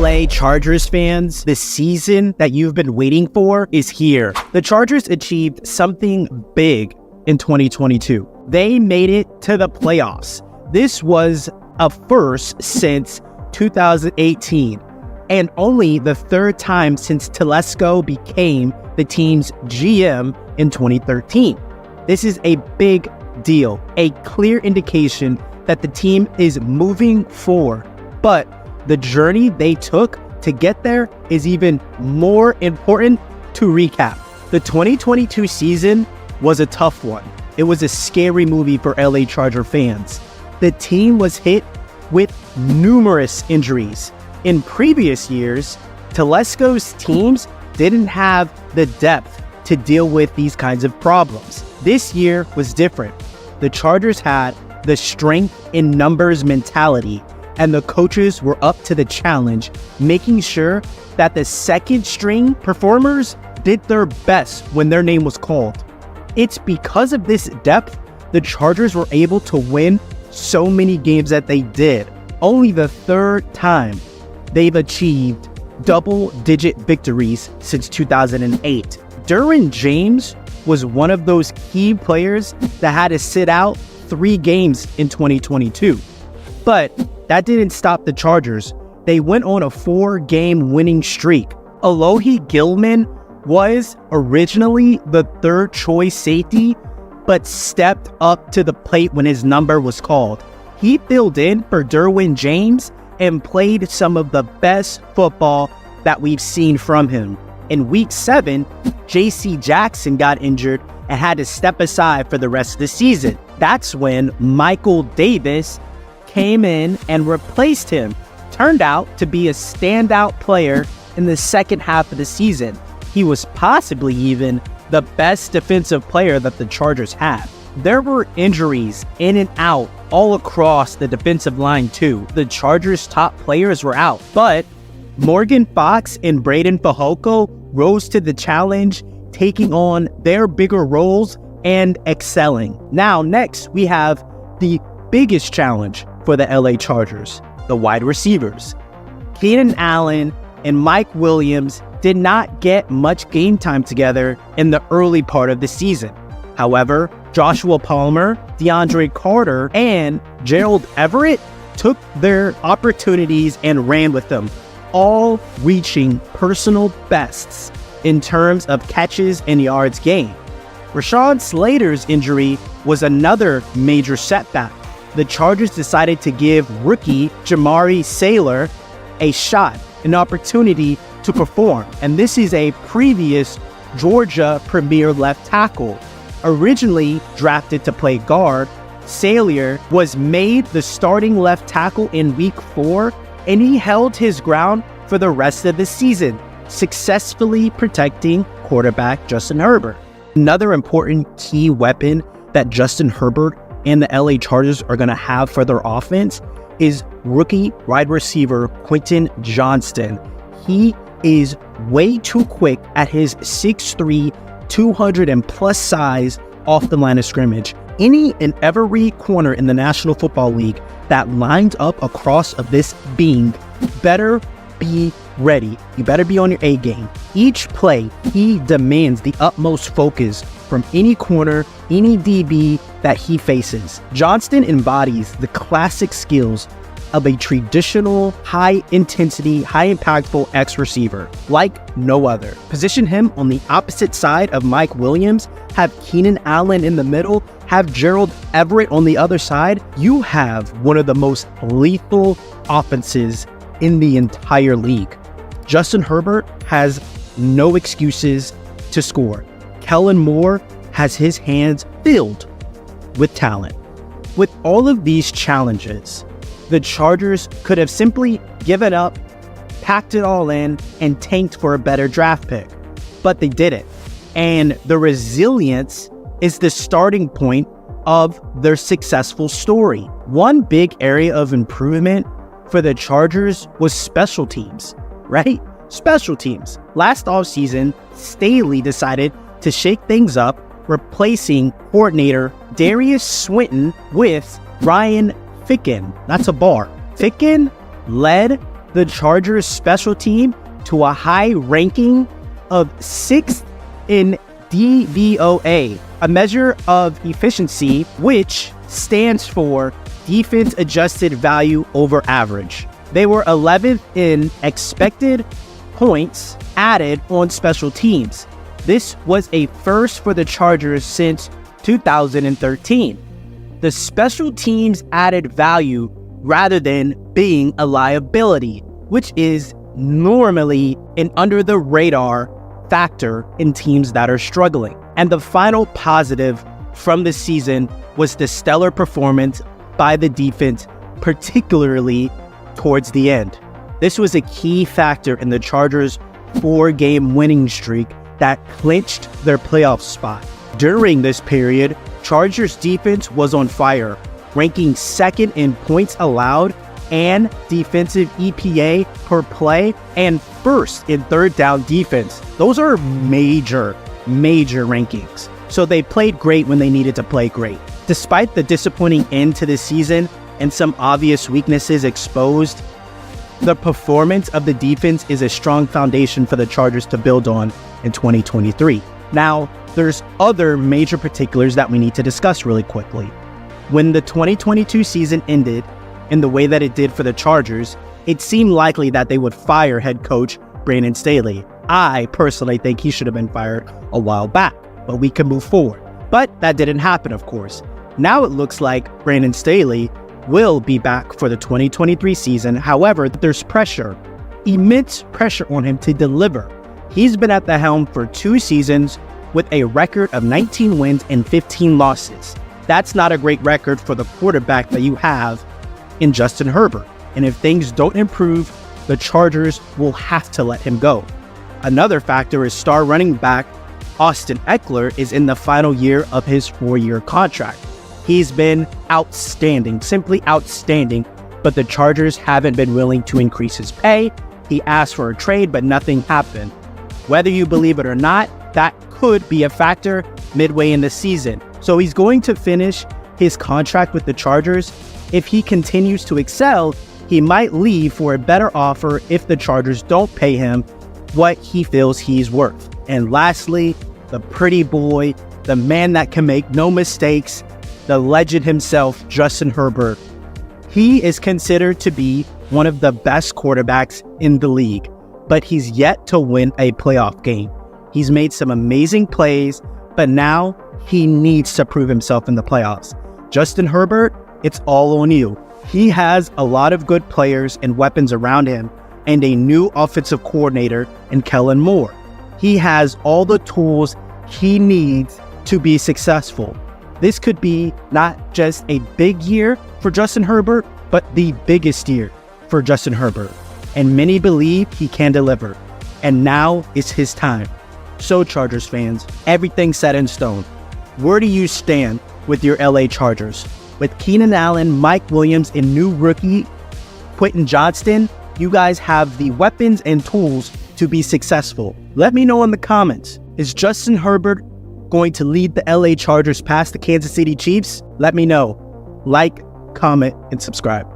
LA Chargers fans, the season that you've been waiting for is here. The Chargers achieved something big in 2022. They made it to the playoffs. This was a first since 2018, and only the third time since Telesco became the team's GM in 2013. This is a big deal, a clear indication that the team is moving forward. But the journey they took to get there is even more important to recap. The 2022 season was a tough one. It was a scary movie for LA Charger fans. The team was hit with numerous injuries. In previous years, Telesco's teams didn't have the depth to deal with these kinds of problems. This year was different. The Chargers had the strength in numbers mentality, and the coaches were up to the challenge, making sure that the second string performers did their best when their name was called. It's because of this depth the Chargers were able to win so many games that they did. Only the third time they've achieved double-digit victories since 2008. Derwin James was one of those key players that had to sit out 3 games in 2022. But that didn't stop the Chargers. They went on a 4-game winning streak. Alohi Gilman was originally the third choice safety, but stepped up to the plate when his number was called. He filled in for Derwin James and played some of the best football that we've seen from him. In week 7, JC Jackson got injured and had to step aside for the rest of the season. That's when Michael Davis came in and replaced him. Turned out to be a standout player in the second half of the season. He was possibly even the best defensive player that the Chargers had. There were injuries in and out all across the defensive line too. The Chargers' top players were out, but Morgan Fox and Braden Fehoko rose to the challenge, taking on their bigger roles and excelling. Now, next, we have the biggest challenge for the LA Chargers, the wide receivers. Keenan Allen and Mike Williams did not get much game time together in the early part of the season. However, Joshua Palmer, DeAndre Carter, and Gerald Everett took their opportunities and ran with them, all reaching personal bests in terms of catches and yards gained. Rashawn Slater's injury was another major setback. The Chargers decided to give rookie Jamari Saylor a shot, an opportunity to perform. And this is a previous Georgia premier left tackle. Originally drafted to play guard, Saylor was made the starting left tackle in week 4, and he held his ground for the rest of the season, successfully protecting quarterback Justin Herbert. Another important key weapon that Justin Herbert and the LA Chargers are going to have for their offense is rookie wide receiver Quentin Johnston. He is way too quick at his 6'3", 200 and plus size off the line of scrimmage. Any and every corner in the National Football League that lines up across of this beam better be ready. You better be on your A game. Each play, he demands the utmost focus from any corner, any DB that he faces. Johnston embodies the classic skills of a traditional, high-intensity, high-impactful X receiver like no other. Position him on the opposite side of Mike Williams, have Keenan Allen in the middle, have Gerald Everett on the other side. You have one of the most lethal offenses in the entire league. Justin Herbert has no excuses to score. Kellen Moore has his hands filled with talent. With all of these challenges, the Chargers could have simply given up, packed it all in, and tanked for a better draft pick. But they didn't. And the resilience is the starting point of their successful story. One big area of improvement for the Chargers was special teams, right? Special teams. Last offseason, Staley decided to shake things up, replacing coordinator Darius Swinton with Ryan Ficken. That's a bar. Ficken led the Chargers special team to a high ranking of 6th in DVOA, a measure of efficiency, which stands for defense adjusted value over average. They were 11th in expected points added on special teams. This was a first for the Chargers since 2013. The special teams added value rather than being a liability, which is normally an under the radar factor in teams that are struggling. And the final positive from the season was the stellar performance by the defense, particularly towards the end. This was a key factor in the Chargers' 4-game winning streak that clinched their playoff spot. During this period, Chargers defense was on fire, ranking 2nd in points allowed and defensive EPA per play, and 1st in third down defense. Those are major rankings. So they played great when they needed to play great. Despite the disappointing end to the season and some obvious weaknesses exposed, the performance of the defense is a strong foundation for the Chargers to build on in 2023. Now, there's other major particulars that we need to discuss really quickly. When the 2022 season ended in the way that it did for the Chargers, it seemed likely that they would fire head coach Brandon Staley. I personally think he should have been fired a while back, but we can move forward. But that didn't happen, of course. Now it looks like Brandon Staley will be back for the 2023 season. However, there's pressure, immense pressure on him to deliver. He's been at the helm for 2 seasons with a record of 19 wins and 15 losses. That's not a great record for the quarterback that you have in Justin Herbert. And if things don't improve, the Chargers will have to let him go. Another factor is star running back Austin Ekeler is in the final year of his 4-year contract. He's been outstanding, simply outstanding, but the Chargers haven't been willing to increase his pay. He asked for a trade, but nothing happened. Whether you believe it or not, that could be a factor midway in the season. So he's going to finish his contract with the Chargers. If he continues to excel, he might leave for a better offer if the Chargers don't pay him what he feels he's worth. And lastly, the pretty boy, the man that can make no mistakes, the legend himself, Justin Herbert. He is considered to be one of the best quarterbacks in the league, but he's yet to win a playoff game. He's made some amazing plays, but now he needs to prove himself in the playoffs. Justin Herbert, it's all on you. He has a lot of good players and weapons around him and a new offensive coordinator in Kellen Moore. He has all the tools he needs to be successful. This could be not just a big year for Justin Herbert, but the biggest year for Justin Herbert. And many believe he can deliver. And now is his time. So Chargers fans, everything's set in stone. Where do you stand with your LA Chargers? With Keenan Allen, Mike Williams, and new rookie Quentin Johnston, you guys have the weapons and tools to be successful. Let me know in the comments. Is Justin Herbert going to lead the LA Chargers past the Kansas City Chiefs? Let me know. Like, comment, and subscribe.